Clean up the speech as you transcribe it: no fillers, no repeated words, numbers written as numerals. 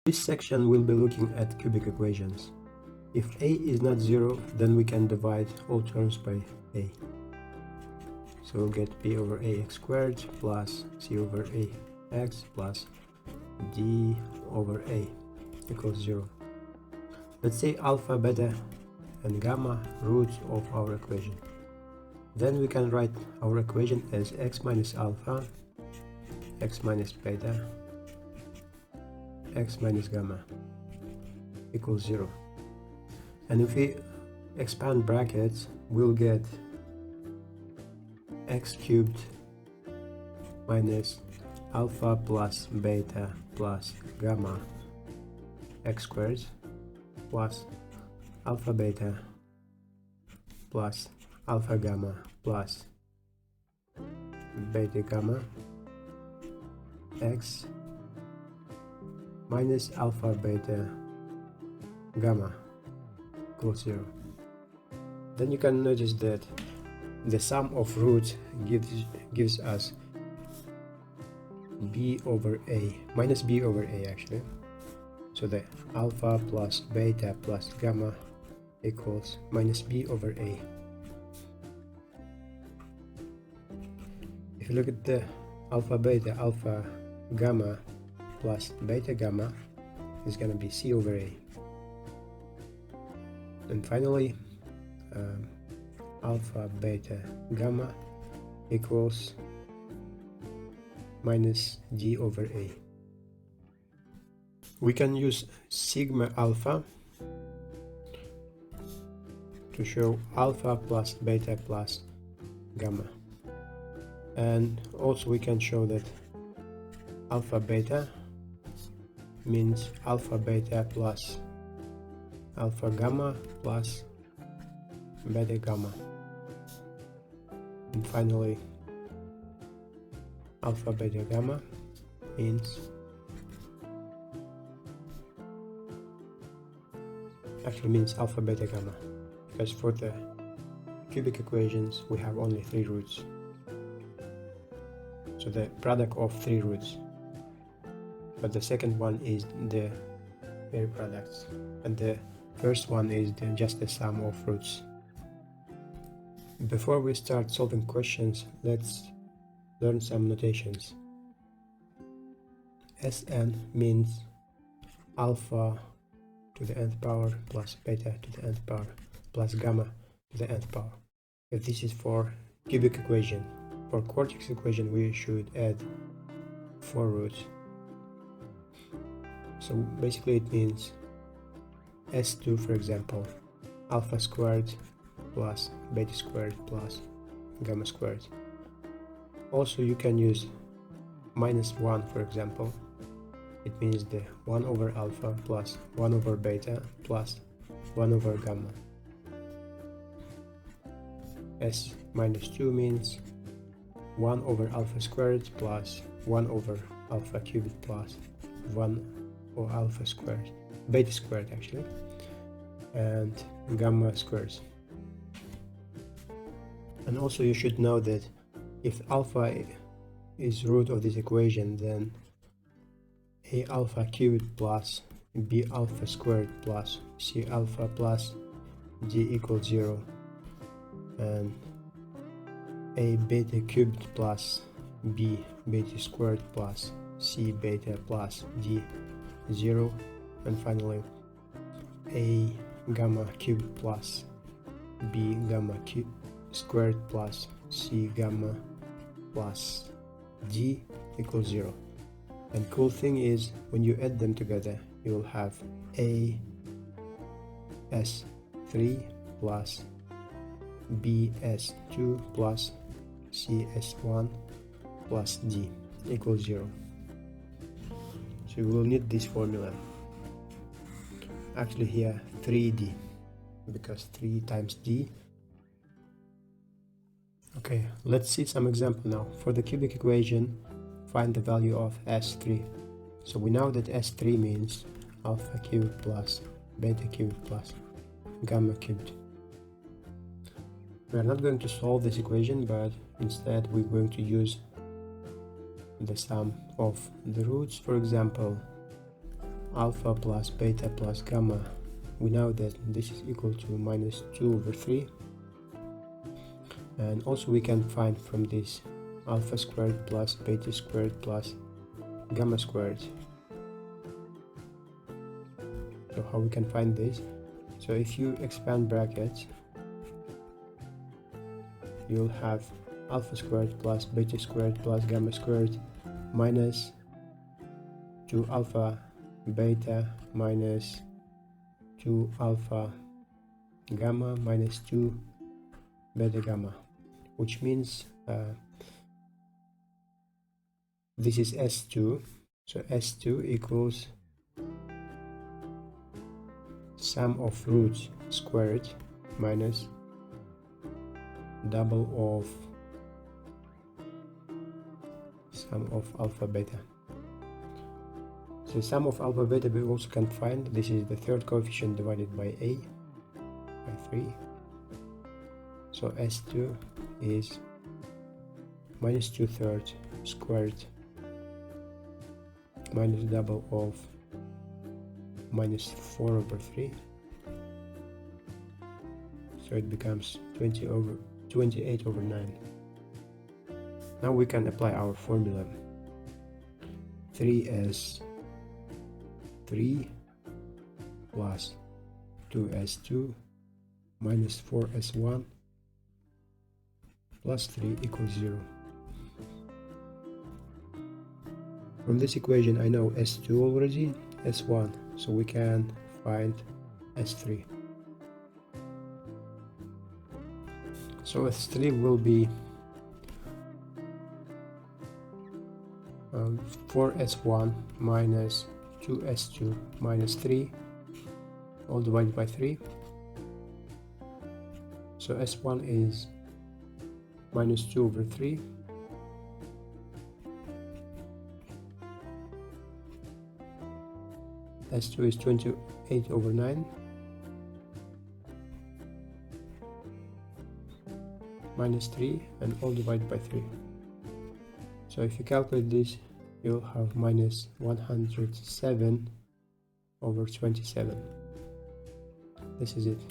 This section will be looking at cubic equations. If a is not 0, then we can divide all terms by a. So we'll get b over ax squared plus c over ax plus d over a equals 0. Let's say alpha, beta, and gamma roots of our equation. Then we can write our equation as x minus alpha, x minus beta, x minus gamma equals 0. And if we expand brackets, we'll get x cubed minus alpha plus beta plus gamma x squared plus alpha beta plus alpha gamma plus beta gamma x minus alpha beta gamma equals 0. Then you can notice that the sum of roots gives us b over a minus b over a actually. So the alpha plus beta plus gamma equals minus b over a. If you look at the alpha beta, alpha gamma plus beta gamma is going to be c over a. And finally alpha beta gamma equals minus d over a. We can use sigma alpha to show alpha plus beta plus gamma, and also we can show that alpha beta means alpha beta plus alpha gamma plus beta gamma, and finally alpha beta gamma means alpha beta gamma, because for the cubic equations we have only 3 roots, so the product of 3 roots, but the second one is the pair products and the first one is just the sum of roots. Before we start solving questions, let's learn some notations. Sn means alpha to the nth power plus beta to the nth power plus gamma to the nth power. If this is for cubic equation, for quartic equation we should add 4 roots. So basically it means S2, for example, alpha squared plus beta squared plus gamma squared. Also you can use minus 1, for example. It means the 1 over alpha plus 1 over beta plus 1 over gamma. S minus 2 means 1 over alpha squared plus 1 over alpha cubed plus 1 over alpha squared, beta squared actually, and gamma squares. And also you should know that if alpha is root of this equation, then a alpha cubed plus b alpha squared plus c alpha plus d equals 0, and a beta cubed plus b beta squared plus c beta plus d 0, and finally a gamma cubed plus b gamma squared plus c gamma plus d equals 0. And cool thing is, when you add them together, you will have a s3 plus b s2 plus c s1 plus d equals 0. So you will need this formula. Actually here 3d, because 3 times d. Okay, let's see some example now. For the cubic equation, find the value of S3. So we know that S3 means alpha cubed plus beta cubed plus gamma cubed. We are not going to solve this equation, but instead we're going to use the sum of the roots. For example, alpha plus beta plus gamma, we know that this is equal to minus 2 over 3. And also we can find from this alpha squared plus beta squared plus gamma squared. So how we can find this? So if you expand brackets, you'll have alpha squared plus beta squared plus gamma squared minus 2 alpha beta minus 2 alpha gamma minus 2 beta gamma, which means this is S2. So S2 equals sum of roots squared minus double of sum of alpha beta. So sum of alpha beta we also can find. This is the third coefficient divided by a by 3. So S2 is minus 2/3 squared minus double of minus 4 over 3. So it becomes 28 over 9. Now we can apply our formula. 3s3 plus 2s2 minus 4s1 plus 3 equals 0. From this equation I know S2 already, S1, so we can find S3. So S3 will be 4s1 minus 2s2 minus 3 all divided by 3. So S1 is minus 2 over 3. S2 is 28 over 9 minus 3 and all divided by 3. So if you calculate this, you'll have minus 107 over 27. This is it.